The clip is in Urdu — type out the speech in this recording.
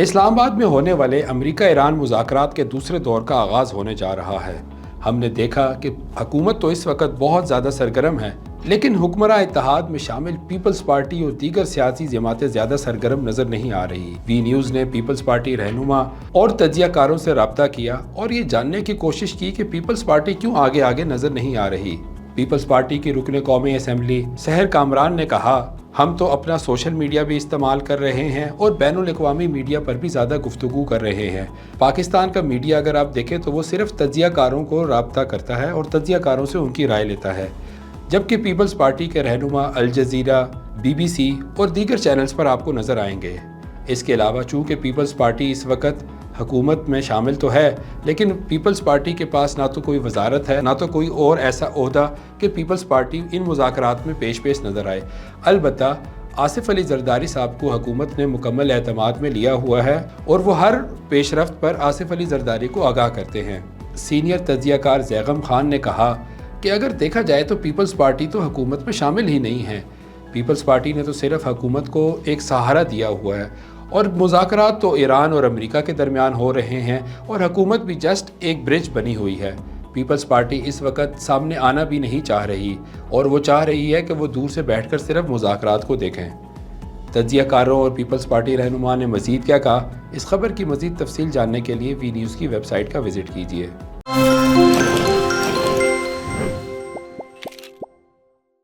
اسلام آباد میں ہونے والے امریکہ ایران مذاکرات کے دوسرے دور کا آغاز ہونے جا رہا ہے۔ ہم نے دیکھا کہ حکومت تو اس وقت بہت زیادہ سرگرم ہے، لیکن حکمراں اتحاد میں شامل پیپلز پارٹی اور دیگر سیاسی جماعتیں زیادہ سرگرم نظر نہیں آ رہی۔ وی نیوز نے پیپلز پارٹی رہنما اور تجزیہ کاروں سے رابطہ کیا اور یہ جاننے کی کوشش کی کہ پیپلز پارٹی کیوں آگے نظر نہیں آ رہی۔ پیپلز پارٹی کی رکن قومی اسمبلی سحر کامران نے کہا، ہم تو اپنا سوشل میڈیا بھی استعمال کر رہے ہیں اور بین الاقوامی میڈیا پر بھی زیادہ گفتگو کر رہے ہیں۔ پاکستان کا میڈیا اگر آپ دیکھیں تو وہ صرف تجزیہ کاروں کو رابطہ کرتا ہے اور تجزیہ کاروں سے ان کی رائے لیتا ہے، جبکہ پیپلز پارٹی کے رہنما الجزیرہ، BBC اور دیگر چینلز پر آپ کو نظر آئیں گے۔ اس کے علاوہ چونکہ پیپلز پارٹی اس وقت حکومت میں شامل تو ہے، لیکن پیپلز پارٹی کے پاس نہ تو کوئی وزارت ہے، نہ تو کوئی اور ایسا عہدہ کہ پیپلز پارٹی ان مذاکرات میں پیش نظر آئے۔ البتہ آصف علی زرداری صاحب کو حکومت نے مکمل اعتماد میں لیا ہوا ہے اور وہ ہر پیش رفت پر آصف علی زرداری کو آگاہ کرتے ہیں۔ سینئر تجزیہ کار زیغم خان نے کہا کہ اگر دیکھا جائے تو پیپلز پارٹی تو حکومت میں شامل ہی نہیں ہے۔ پیپلز پارٹی نے تو صرف حکومت کو ایک سہارا دیا ہوا ہے اور مذاکرات تو ایران اور امریکہ کے درمیان ہو رہے ہیں اور حکومت بھی جسٹ ایک برج بنی ہوئی ہے۔ پیپلز پارٹی اس وقت سامنے آنا بھی نہیں چاہ رہی اور وہ چاہ رہی ہے کہ وہ دور سے بیٹھ کر صرف مذاکرات کو دیکھیں۔ تجزیہ کاروں اور پیپلز پارٹی رہنما نے مزید کیا کہا، اس خبر کی مزید تفصیل جاننے کے لیے وی نیوز کی ویب سائٹ کا وزٹ کیجیے۔